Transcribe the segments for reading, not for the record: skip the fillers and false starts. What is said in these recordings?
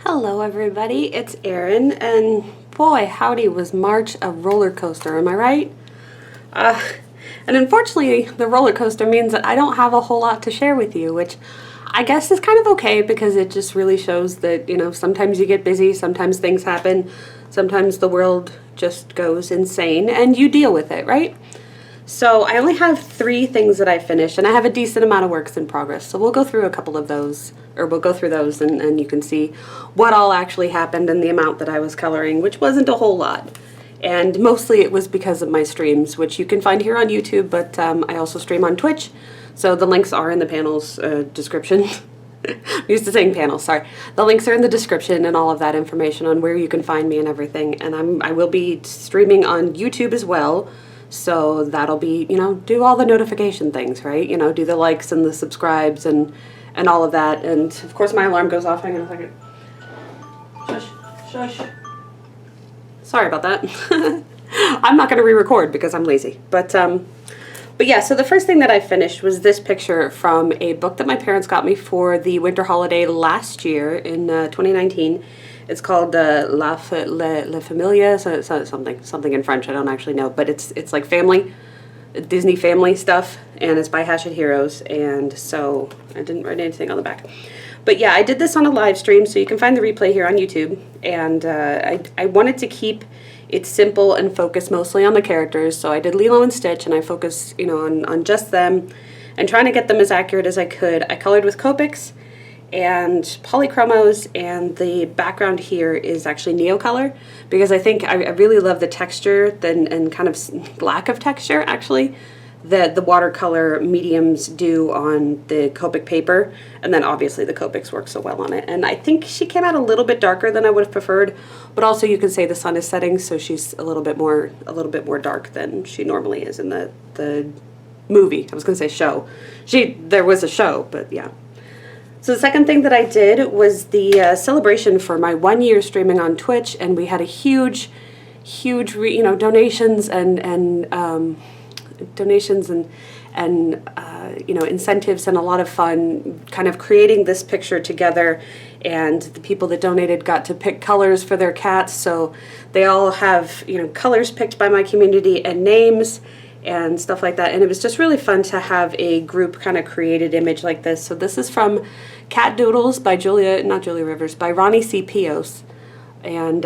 Hello everybody, it's Erin, and boy howdy was March a roller coaster, am I right? And unfortunately the roller coaster means that I don't have a whole lot to share with you, which I guess is kind of okay because it just really shows that, sometimes you get busy, sometimes things happen, sometimes the world just goes insane and you deal with it, right? So I only have 3 things that I finished, and I have a decent amount of works in progress. So we'll go through a couple of those, or we'll go through those, and you can see what all actually happened and the amount that I was coloring, which wasn't a whole lot. And mostly it was because of my streams, which you can find here on YouTube, but I also stream on Twitch. So the links are in the panel's description. I'm used to saying panels, sorry. The links are in the description and all of that information on where you can find me and everything. And I will be streaming on YouTube as well. So that'll be, do all the notification things, right? Do the likes and the subscribes and all of that. And of course my alarm goes off. Hang on a second. Shush. Sorry about that. I'm not going to re-record because I'm lazy. But yeah, so the first thing that I finished was this picture from a book that my parents got me for the winter holiday last year in 2019. It's called La Familia, so something in French. I don't actually know, but it's like family, Disney family stuff, and it's by Hachette Heroes. And so I didn't write anything on the back, but yeah, I did this on a live stream, so you can find the replay here on YouTube. And I wanted to keep it simple and focus mostly on the characters. So I did Lilo and Stitch, and I focused on just them, and trying to get them as accurate as I could. I colored with Copics and polychromos, and the background here is actually Neocolor because I think I really love the texture and kind of lack of texture actually that the watercolor mediums do on the Copic paper, and then obviously the Copics work so well on it. And I think she came out a little bit darker than I would have preferred, but also you can say the sun is setting, so she's a little bit more dark than she normally is in the movie. I was gonna say show. There was a show, but yeah. So the second thing that I did was the celebration for my 1 year streaming on Twitch, and we had a huge donations and incentives and a lot of fun kind of creating this picture together. And the people that donated got to pick colors for their cats, so they all have colors picked by my community and names and stuff like that. And it was just really fun to have a group kind of created image like this. So this is from Cat Doodles by by Ronnie C. Pios. And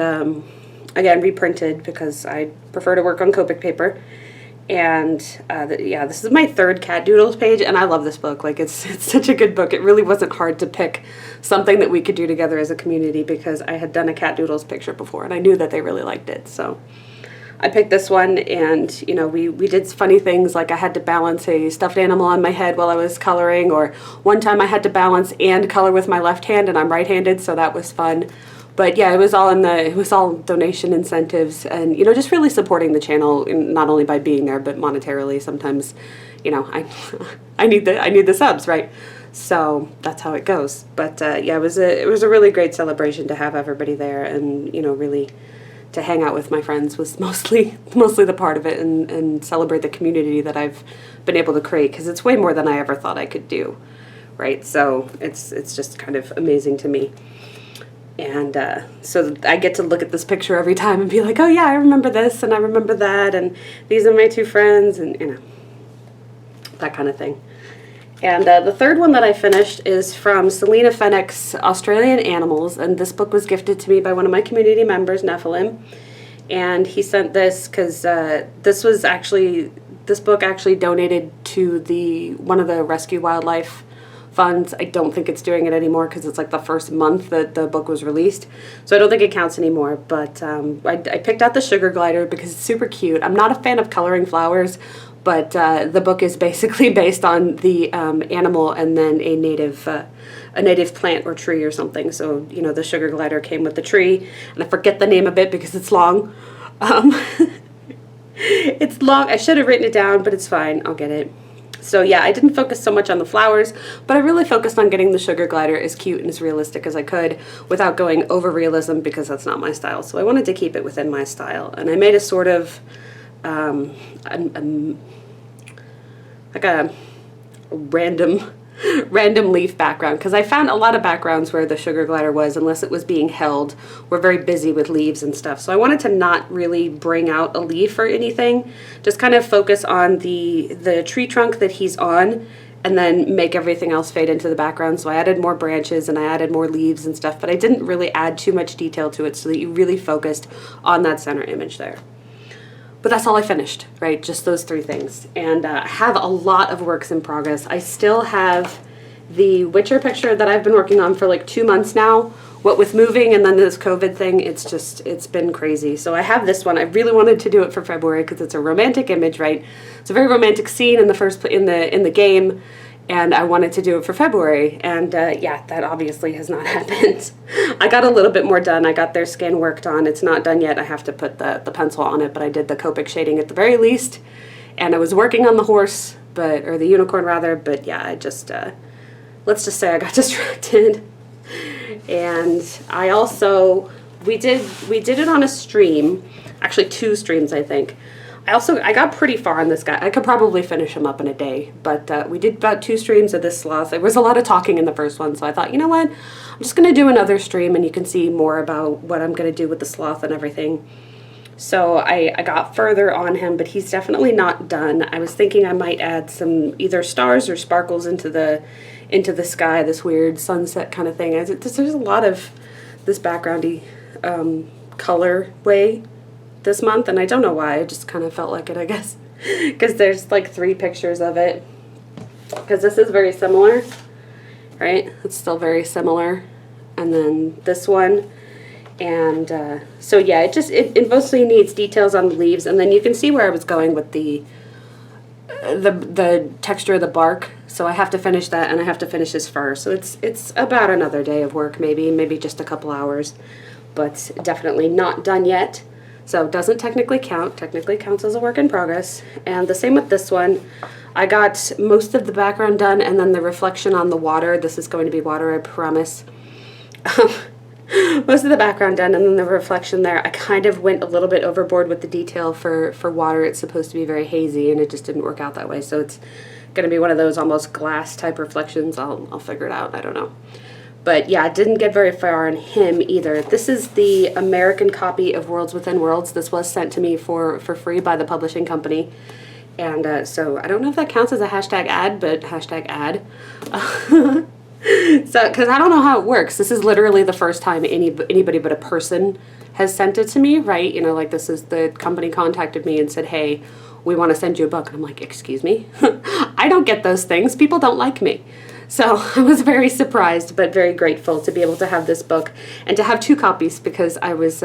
again, reprinted because I prefer to work on Copic paper. And this is my 3rd Cat Doodles page, and I love this book. Like, it's such a good book. It really wasn't hard to pick something that we could do together as a community because I had done a Cat Doodles picture before, and I knew that they really liked it. So I picked this one, and we did funny things, like I had to balance a stuffed animal on my head while I was coloring, or one time I had to balance and color with my left hand, and I'm right-handed, so that was fun. But yeah, it was all donation incentives, and just really supporting the channel, not only by being there but monetarily. Sometimes, I need the subs, right? So that's how it goes. But yeah, it was a really great celebration to have everybody there, and really to hang out with my friends was mostly the part of it, and celebrate the community that I've been able to create, because it's way more than I ever thought I could do, right? So it's just kind of amazing to me. And so I get to look at this picture every time and be like, oh yeah, I remember this and I remember that, and these are my 2 friends, and that kind of thing. And the 3rd one that I finished is from Selena Fenwick's Australian Animals, and this book was gifted to me by one of my community members, Nephilim, and he sent this because this book actually donated to one of the rescue wildlife funds. I don't think it's doing it anymore because it's like the first month that the book was released, so I don't think it counts anymore. But I picked out the sugar glider because it's super cute. I'm not a fan of coloring flowers, but the book is basically based on the animal and then a native plant or tree or something. So the sugar glider came with the tree, and I forget the name of it because it's long. It's long. I should have written it down, but it's fine. I'll get it. So yeah, I didn't focus so much on the flowers, but I really focused on getting the sugar glider as cute and as realistic as I could without going over realism, because that's not my style. So I wanted to keep it within my style, and I made a sort of like a random random leaf background, because I found a lot of backgrounds where the sugar glider was, unless it was being held, were very busy with leaves and stuff. So I wanted to not really bring out a leaf or anything, just kind of focus on the tree trunk that he's on, and then make everything else fade into the background. So I added more branches and I added more leaves and stuff, but I didn't really add too much detail to it so that you really focused on that center image there. But that's all I finished, right? Just those 3 things. And I have a lot of works in progress. I still have the Witcher picture that I've been working on for like 2 months now. What with moving and then this COVID thing, it's been crazy. So I have this one. I really wanted to do it for February because it's a romantic image, right? It's a very romantic scene in the game. And I wanted to do it for February, and yeah, that obviously has not happened. I got a little bit more done. I got their skin worked on. It's not done yet. I have to put the pencil on it, but I did the Copic shading at the very least. And I was working on the horse, or the unicorn rather, but yeah, I just, let's just say I got distracted. And I also, we did it on a stream, actually 2 streams, I think. I got pretty far on this guy. I could probably finish him up in a day, but we did about 2 streams of this sloth. There was a lot of talking in the first one, so I thought, you know what? I'm just going to do another stream, and you can see more about what I'm going to do with the sloth and everything. So I got further on him, but he's definitely not done. I was thinking I might add some either stars or sparkles into the sky, this weird sunset kind of thing. There's a lot of this backgroundy color way this month, and I don't know why. I just kind of felt like it, I guess, because there's like 3 pictures of it, because this is very similar, right? It's still very similar, and then this one, and so yeah, it mostly needs details on the leaves, and then you can see where I was going with the texture of the bark. So I have to finish that, and I have to finish his fur. So it's about another day of work, maybe just a couple hours, but definitely not done yet. So it doesn't technically count. Technically counts as a work in progress. And the same with this one. I got most of the background done, and then the reflection on the water. This is going to be water, I promise. Most of the background done, and then the reflection there. I kind of went a little bit overboard with the detail for water. It's supposed to be very hazy, and it just didn't work out that way. So it's going to be one of those almost glass type reflections. I'll figure it out. I don't know. But yeah, I didn't get very far on him either. This is the American copy of Worlds Within Worlds. This was sent to me for free by the publishing company. And so I don't know if that counts as a hashtag ad, but hashtag ad. So, because I don't know how it works. This is literally the first time anybody but a person has sent it to me, right? You know, like this is the company contacted me and said, hey, we want to send you a book. And I'm like, excuse me? I don't get those things. People don't like me. So I was very surprised, but very grateful to be able to have this book and to have 2 copies, because I was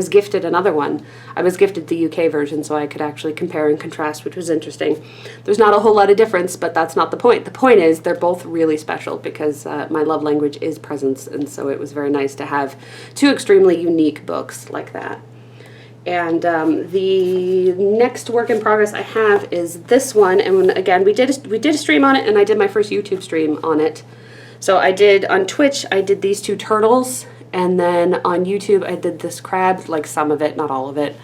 gifted another one. I was gifted the UK version, so I could actually compare and contrast, which was interesting. There's not a whole lot of difference, but that's not the point. The point is they're both really special, because my love language is presents, and so it was very nice to have 2 extremely unique books like that. And the next work in progress I have is this one, and again we did a stream on it, and I did my first YouTube stream on it. So I did on Twitch, I did these 2 turtles, and then on YouTube I did this crab, like some of it, not all of it.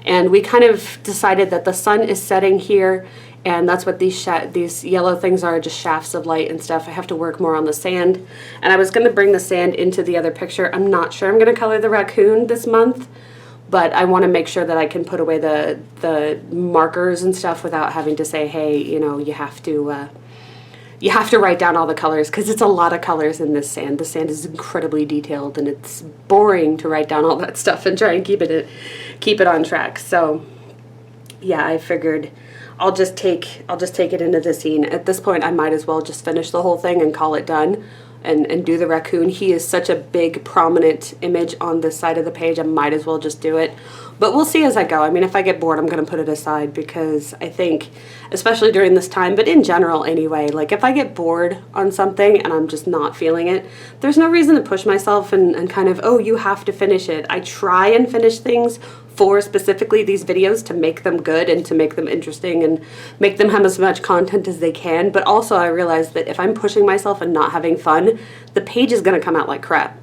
And we kind of decided that the sun is setting here, and that's what these yellow things are, just shafts of light and stuff. I have to work more on the sand, and I was going to bring the sand into the other picture. I'm not sure I'm going to color the raccoon this month, but I want to make sure that I can put away the markers and stuff without having to say, hey, you know, you have to write down all the colors, because it's a lot of colors in this sand. The sand is incredibly detailed, and it's boring to write down all that stuff and try and keep it on track. So yeah, I figured I'll just take it into the scene. At this point, I might as well just finish the whole thing and call it done. And do the raccoon. He is such a big, prominent image on this side of the page. I might as well just do it. But we'll see as I go. I mean, if I get bored, I'm going to put it aside, because I think, especially during this time, but in general anyway, like if I get bored on something and I'm just not feeling it, there's no reason to push myself and kind of, oh, you have to finish it. I try and finish things for specifically these videos to make them good and to make them interesting and make them have as much content as they can. But also I realize that if I'm pushing myself and not having fun, the page is going to come out like crap.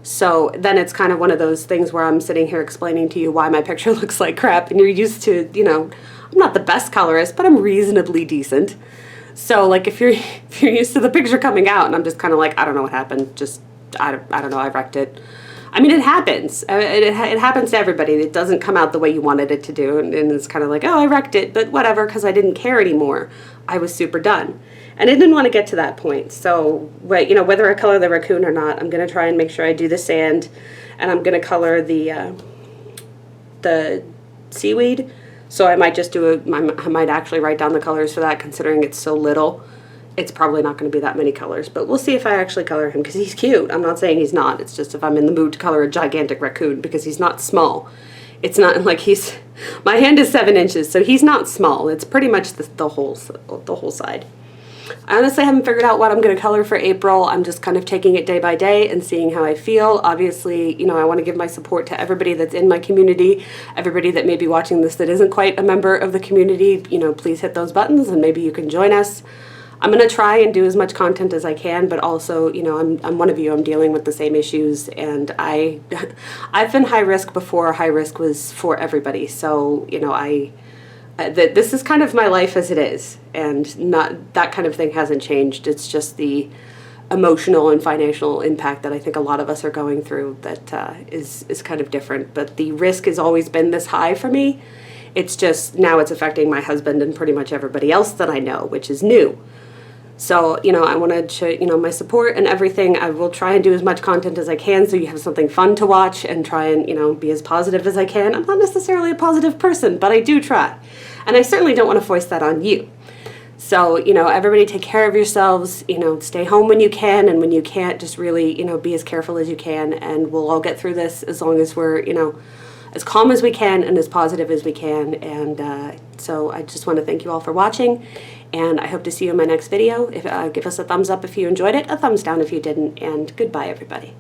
So then it's kind of one of those things where I'm sitting here explaining to you why my picture looks like crap, and you're used to, you know, I'm not the best colorist, but I'm reasonably decent. So like if you're if you're used to the picture coming out and I'm just kind of like, I don't know what happened, just I don't know, I wrecked it. I mean, it happens. It happens to everybody. It doesn't come out the way you wanted it to do, and it's kind of like, oh, I wrecked it, but whatever, because I didn't care anymore. I was super done, and I didn't want to get to that point. So, you know, whether I color the raccoon or not, I'm gonna try and make sure I do the sand, and I'm gonna color the seaweed. So I might just do I might actually write down the colors for that, considering it's so little. It's probably not going to be that many colors, but we'll see if I actually color him, because he's cute. I'm not saying he's not. It's just if I'm in the mood to color a gigantic raccoon, because he's not small. It's not like he's, my hand is 7 inches, so he's not small. It's pretty much the whole side. I honestly haven't figured out what I'm going to color for April. I'm just kind of taking it day by day and seeing how I feel. Obviously, you know, I want to give my support to everybody that's in my community, everybody that may be watching this that isn't quite a member of the community. You know, please hit those buttons and maybe you can join us. I'm going to try and do as much content as I can, but also, you know, I'm one of you. I'm dealing with the same issues, and I've been high risk before high risk was for everybody. So, you know, this is kind of my life as it is, and not that kind of thing hasn't changed. It's just the emotional and financial impact that I think a lot of us are going through that is kind of different. But the risk has always been this high for me. It's just now it's affecting my husband and pretty much everybody else that I know, which is new. So, you know, I want to show, you know, my support and everything. I will try and do as much content as I can so you have something fun to watch, and try and, you know, be as positive as I can. I'm not necessarily a positive person, but I do try. And I certainly don't want to foist that on you. So, you know, everybody take care of yourselves, you know, stay home when you can, and when you can't, just really, you know, be as careful as you can, and we'll all get through this as long as we're, you know, as calm as we can and as positive as we can. And so I just want to thank you all for watching, and I hope to see you in my next video. Give us a thumbs up if you enjoyed it, a thumbs down if you didn't, and goodbye, everybody.